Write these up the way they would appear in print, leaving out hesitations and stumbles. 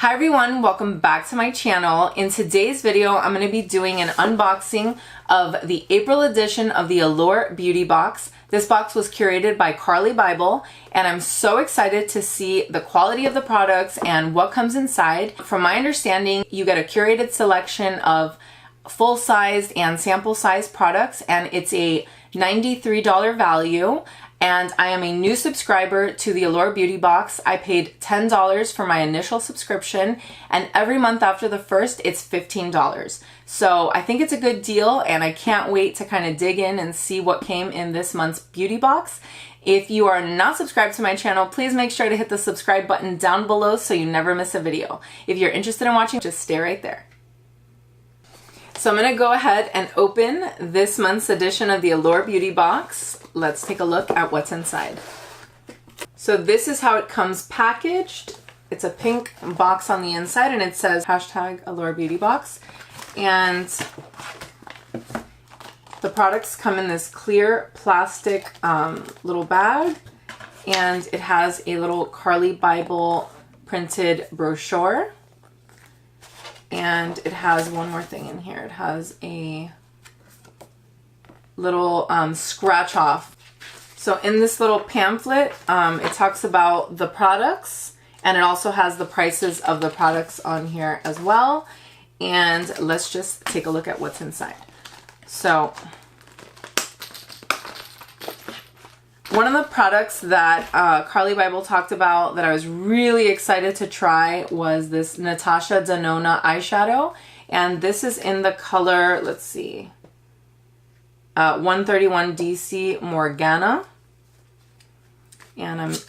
Hi everyone, welcome back to my channel. In today's video, I'm going to be doing an unboxing of the April edition of the Allure Beauty Box. This box was curated by Carli Bybel, and I'm so excited to see the quality of the products and what comes inside. From my understanding, you get a curated selection of full-sized and sample-sized products, and it's a $93 value. And I am a new subscriber to the Allure Beauty Box. I paid $10 for my initial subscription, and every month after the first, it's $15. So I think it's a good deal, and I can't wait to kind of dig in and see what came in this month's beauty box. If you are not subscribed to my channel, please make sure to hit the subscribe button down below so you never miss a video. If you're interested in watching, just stay right there. So I'm going to go ahead and open this month's edition of the Allure Beauty Box. Let's take a look at what's inside. So this is how it comes packaged. It's a pink box on the inside, and it says hashtag Allure Beauty Box. And the products come in this clear plastic little bag, and it has a little Carli Bybel printed brochure. And it has one more thing in here. It has a little scratch off. So in this little pamphlet, it talks about the products, and it also has the prices of the products on here as well. And let's just take a look at what's inside. So one of the products that Carli Bybel talked about that I was really excited to try was this Natasha Denona eyeshadow. And this is in the color, let's see, 131 DC Morgana. And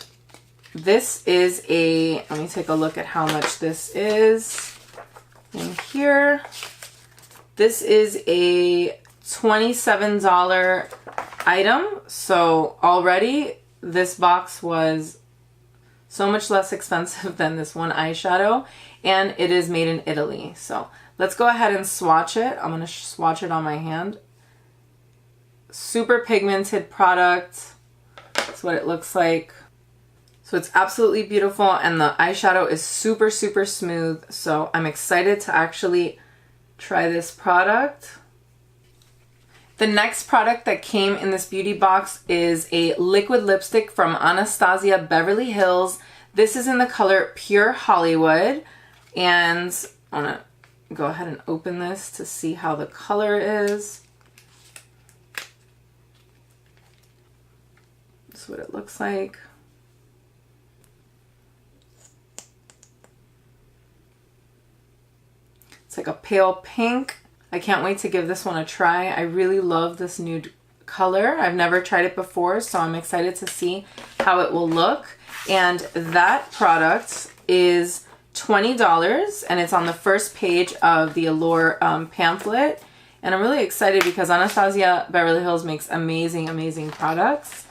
this is a, let me take a look at how much this is in here. This is a $27 item. So already this box was so much less expensive than this one eyeshadow, and it is made in Italy. So let's go ahead and swatch it. I'm going to swatch it on my hand. Super pigmented product. That's what it looks like. So it's absolutely beautiful, and the eyeshadow is super, super smooth. So I'm excited to actually try this product. The next product that came in this beauty box is a liquid lipstick from Anastasia Beverly Hills. This is in the color Pure Hollywood, and I'm gonna go ahead and open this to see how the color is. This is what it looks like. It's like a pale pink. I can't wait to give this one a try. I really love this nude color. I've never tried it before, so I'm excited to see how it will look. And that product is $20, and it's on the first page of the Allure pamphlet. And I'm really excited because Anastasia Beverly Hills makes amazing, amazing products.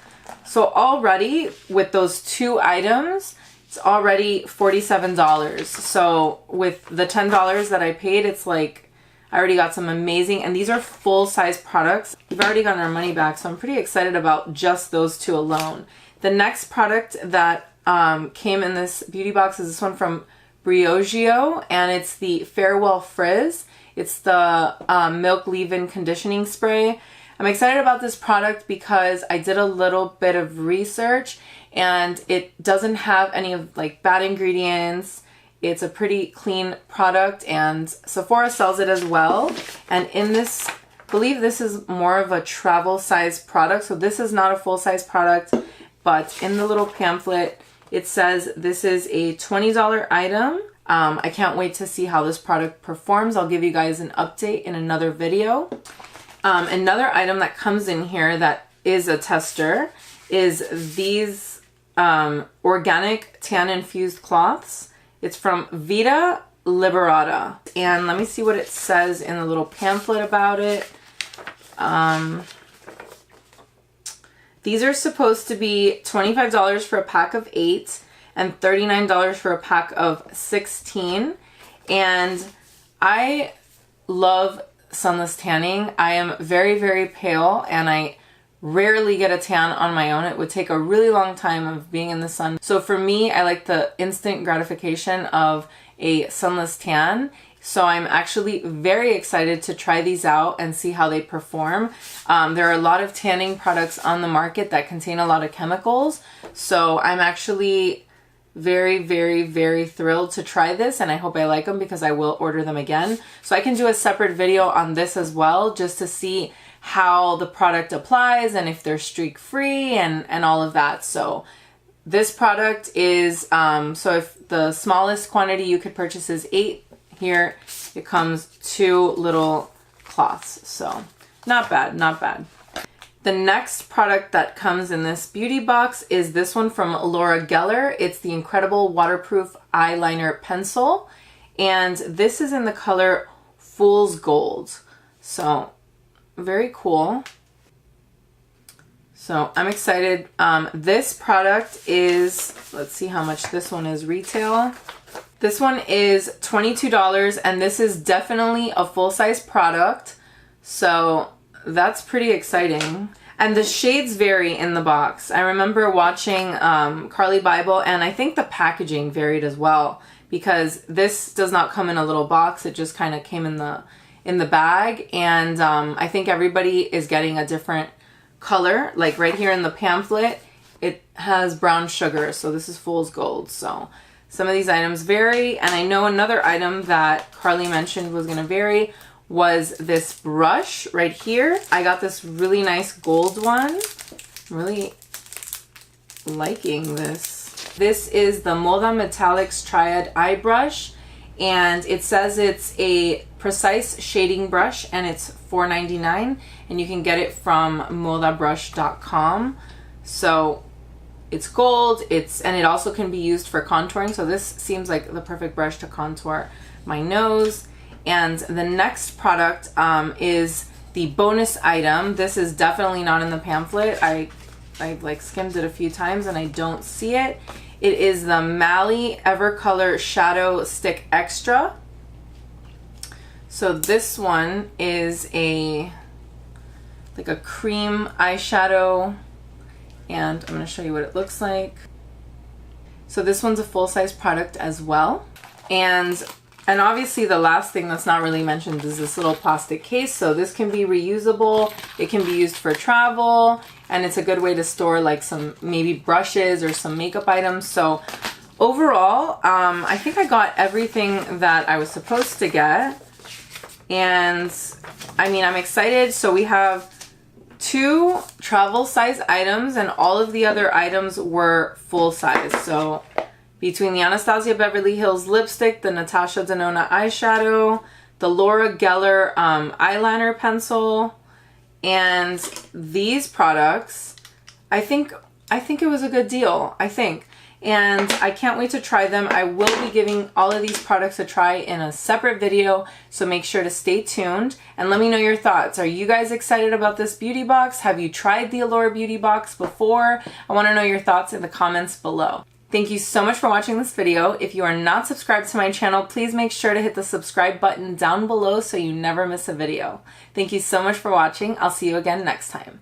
So already with those two items, it's already $47. So with the $10 that I paid, it's like I already got some amazing, and these are full-size products. We've already gotten our money back, so I'm pretty excited about just those two alone. The next product that came in this beauty box is this one from Briogeo, and it's the Farewell Frizz. It's the Milk Leave-In Conditioning Spray. I'm excited about this product because I did a little bit of research, and it doesn't have any of like bad ingredients. It's a pretty clean product, and Sephora sells it as well. And in this, I believe this is more of a travel size product. So this is not a full size product, but in the little pamphlet, it says this is a $20 item. I can't wait to see how this product performs. I'll give you guys an update in another video. Another item that comes in here that is a tester is these organic tan infused cloths. It's from Vita Liberata. And let me see what it says in the little pamphlet about it. These are supposed to be $25 for a pack of 8 and $39 for a pack of 16. And I love sunless tanning. I am very, very pale, and I rarely get a tan on my own. It would take a really long time of being in the sun. So for me, I like the instant gratification of a sunless tan. So I'm actually very excited to try these out and see how they perform. There are a lot of tanning products on the market that contain a lot of chemicals. So I'm actually very, very, very thrilled to try this, and I hope I like them because I will order them again. So I can do a separate video on this as well, just to see how the product applies and if they're streak free and all of that. So this product is, so if the smallest quantity you could purchase is 8, here it comes 2 little cloths. So not bad, not bad. The next product that comes in this beauty box is this one from Laura Geller. It's the Incredible Waterproof Eyeliner Pencil. And this is in the color Fool's Gold. So very cool. So I'm excited. This product is, let's see how much this one is retail. This one is $22, and this is definitely a full-size product. So that's pretty exciting. And the shades vary in the box. I remember watching Carli Bybel, and I think the packaging varied as well, because this does not come in a little box. It just kind of came in the bag, and I think everybody is getting a different color. Like right here in the pamphlet, it has brown sugar, so this is Fool's Gold. So some of these items vary, and I know another item that Carli mentioned was going to vary was this brush right here. I got this really nice gold one. I'm really liking this. This is the Moda Metallics Triad Eye Brush, and it says it's a precise shading brush, and it's $4.99, and you can get it from modabrush.com. So it's gold, and it also can be used for contouring. So this seems like the perfect brush to contour my nose. And the next product is the bonus item. This is definitely not in the pamphlet. I like skimmed it a few times and I don't see it. It is the Mally Evercolor Shadow Stick Extra. So this one is like a cream eyeshadow, and I'm going to show you what it looks like. So this one's a full-size product as well. And obviously the last thing that's not really mentioned is this little plastic case. So this can be reusable. It can be used for travel, and it's a good way to store like some maybe brushes or some makeup items. So overall, I think I got everything that I was supposed to get. And I mean, I'm excited. So we have 2 travel size items, and all of the other items were full size. So between the Anastasia Beverly Hills lipstick, the Natasha Denona eyeshadow, the Laura Geller eyeliner pencil, and these products, I think it was a good deal, and I can't wait to try them. I will be giving all of these products a try in a separate video, so make sure to stay tuned and let me know your thoughts. Are you guys excited about this beauty box? Have you tried the Allure Beauty Box before? I want to know your thoughts in the comments below. Thank you so much for watching this video. If you are not subscribed to my channel, please make sure to hit the subscribe button down below so you never miss a video. Thank you so much for watching. I'll see you again next time.